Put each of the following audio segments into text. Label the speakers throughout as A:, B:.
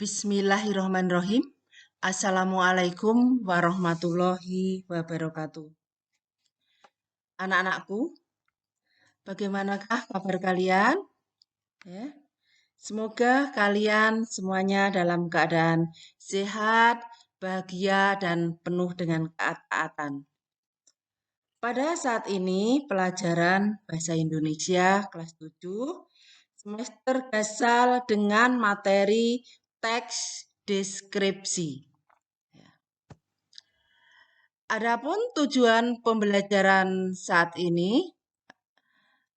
A: Bismillahirrahmanirrahim. Assalamualaikum warahmatullahi wabarakatuh. Anak-anakku, bagaimanakah kabar kalian? Ya, semoga kalian semuanya dalam keadaan sehat, bahagia, dan penuh dengan ketaatan. Pada saat ini, pelajaran Bahasa Indonesia kelas 7 semester gasal dengan materi teks deskripsi. Adapun tujuan pembelajaran saat ini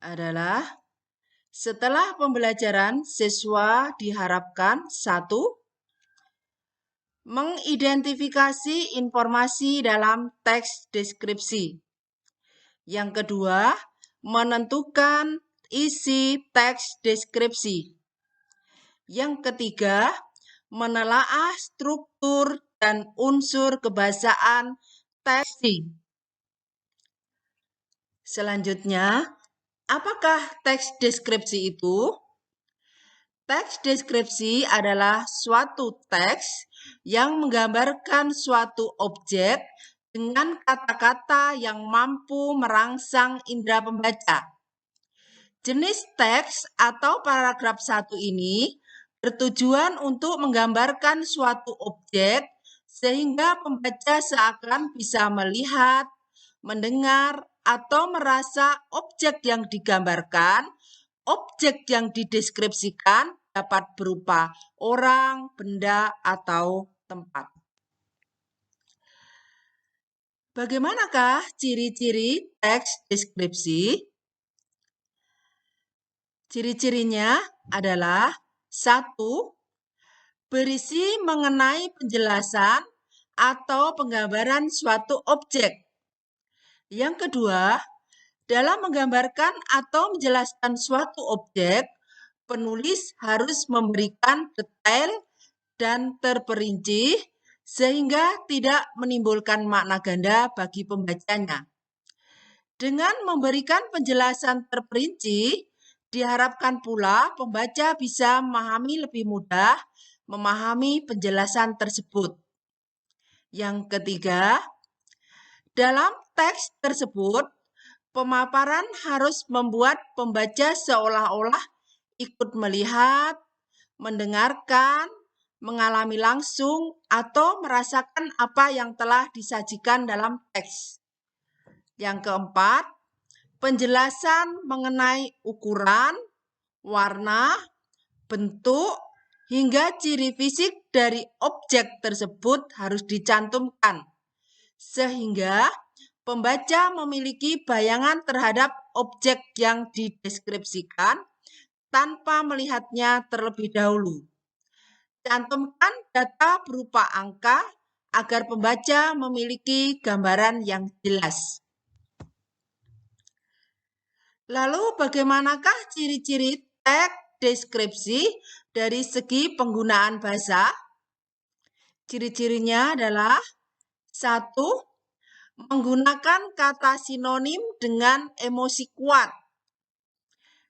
A: adalah setelah pembelajaran siswa diharapkan 1. Mengidentifikasi informasi dalam teks deskripsi. Yang kedua, menentukan isi teks deskripsi. Yang ketiga, menelaah struktur dan unsur kebahasaan teks. Selanjutnya, apakah teks deskripsi itu? Teks deskripsi adalah suatu teks yang menggambarkan suatu objek dengan kata-kata yang mampu merangsang indera pembaca. Jenis teks atau paragraf 1 ini bertujuan untuk menggambarkan suatu objek sehingga pembaca seakan bisa melihat, mendengar, atau merasa objek yang digambarkan, objek yang dideskripsikan dapat berupa orang, benda, atau tempat. Bagaimanakah ciri-ciri teks deskripsi? Ciri-cirinya adalah 1. Berisi mengenai penjelasan atau penggambaran suatu objek. Yang kedua, dalam menggambarkan atau menjelaskan suatu objek, penulis harus memberikan detail dan terperinci sehingga tidak menimbulkan makna ganda bagi pembacanya. Dengan memberikan penjelasan terperinci, diharapkan pula pembaca bisa memahami lebih mudah memahami penjelasan tersebut. Yang ketiga, dalam teks tersebut, pemaparan harus membuat pembaca seolah-olah ikut melihat, mendengarkan, mengalami langsung, atau merasakan apa yang telah disajikan dalam teks. Yang keempat, penjelasan mengenai ukuran, warna, bentuk, hingga ciri fisik dari objek tersebut harus dicantumkan, sehingga pembaca memiliki bayangan terhadap objek yang dideskripsikan tanpa melihatnya terlebih dahulu. Cantumkan data berupa angka agar pembaca memiliki gambaran yang jelas. Lalu bagaimanakah ciri-ciri teks deskripsi dari segi penggunaan bahasa? Ciri-cirinya adalah 1. Menggunakan kata sinonim dengan emosi kuat.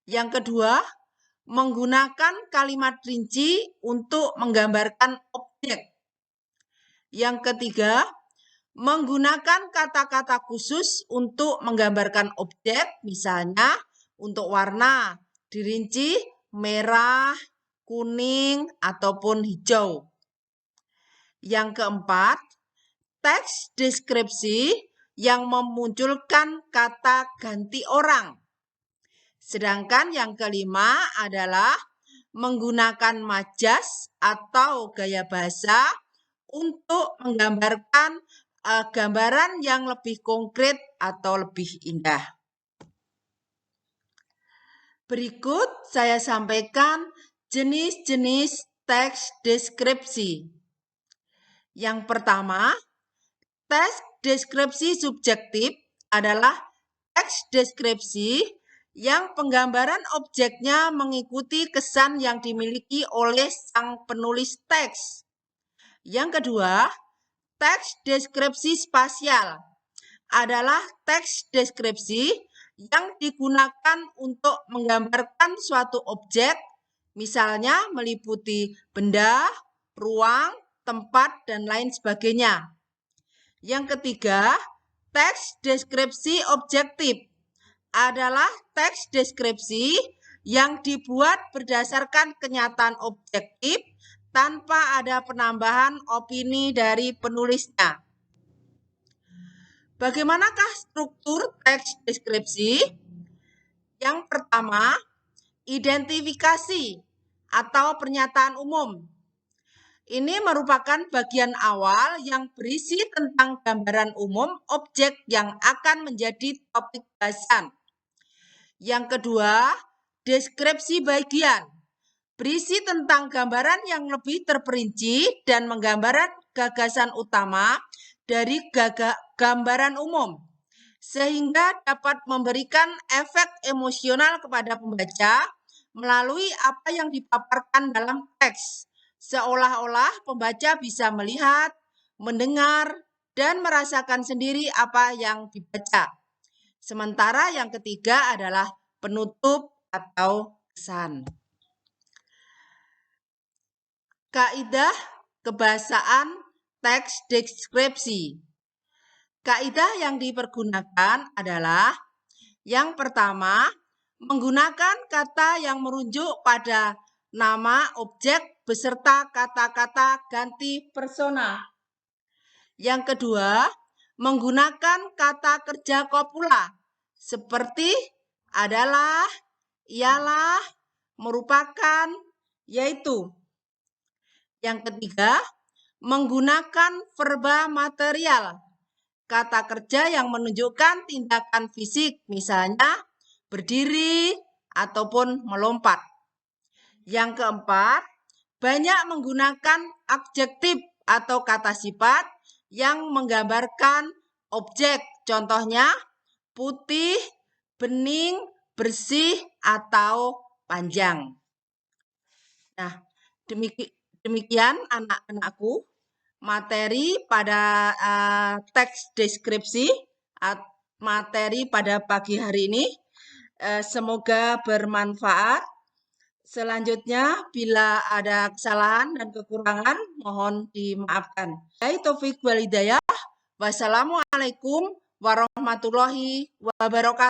A: Yang kedua, menggunakan kalimat rinci untuk menggambarkan objek. Yang ketiga, menggunakan kata-kata khusus untuk menggambarkan objek, misalnya untuk warna dirinci merah, kuning, ataupun hijau. Yang keempat, teks deskripsi yang memunculkan kata ganti orang. Sedangkan yang kelima adalah menggunakan majas atau gaya bahasa untuk menggambarkan gambaran yang lebih konkret atau lebih indah. Berikut saya sampaikan jenis-jenis teks deskripsi. Yang pertama, teks deskripsi subjektif adalah teks deskripsi yang penggambaran objeknya mengikuti kesan yang dimiliki oleh sang penulis teks. Yang kedua, teks deskripsi spasial adalah teks deskripsi yang digunakan untuk menggambarkan suatu objek, misalnya meliputi benda, ruang, tempat, dan lain sebagainya. Yang ketiga, teks deskripsi objektif adalah teks deskripsi yang dibuat berdasarkan kenyataan objektif tanpa ada penambahan opini dari penulisnya. Bagaimanakah struktur teks deskripsi? Yang pertama, identifikasi atau pernyataan umum. Ini merupakan bagian awal yang berisi tentang gambaran umum objek yang akan menjadi topik bahasan. Yang kedua, deskripsi bagian. Berisi tentang gambaran yang lebih terperinci dan menggambarkan gagasan utama dari gambaran umum, sehingga dapat memberikan efek emosional kepada pembaca melalui apa yang dipaparkan dalam teks, seolah-olah pembaca bisa melihat, mendengar, dan merasakan sendiri apa yang dibaca. Sementara yang ketiga adalah penutup atau kesan. Kaidah kebahasaan teks deskripsi. Kaidah yang dipergunakan adalah yang pertama, menggunakan kata yang merujuk pada nama objek beserta kata-kata ganti persona. Yang kedua, menggunakan kata kerja kopula seperti adalah, ialah, merupakan, yaitu. Yang ketiga, menggunakan verba material, kata kerja yang menunjukkan tindakan fisik, misalnya berdiri ataupun melompat. Yang keempat, banyak menggunakan adjektif atau kata sifat yang menggambarkan objek, contohnya putih, bening, bersih, atau panjang. Nah, demikian anak-anakku materi pada teks deskripsi, materi pada pagi hari ini. Semoga bermanfaat. Selanjutnya, bila ada kesalahan dan kekurangan, mohon dimaafkan. Taufik wal hidayah. Wassalamualaikum warahmatullahi wabarakatuh.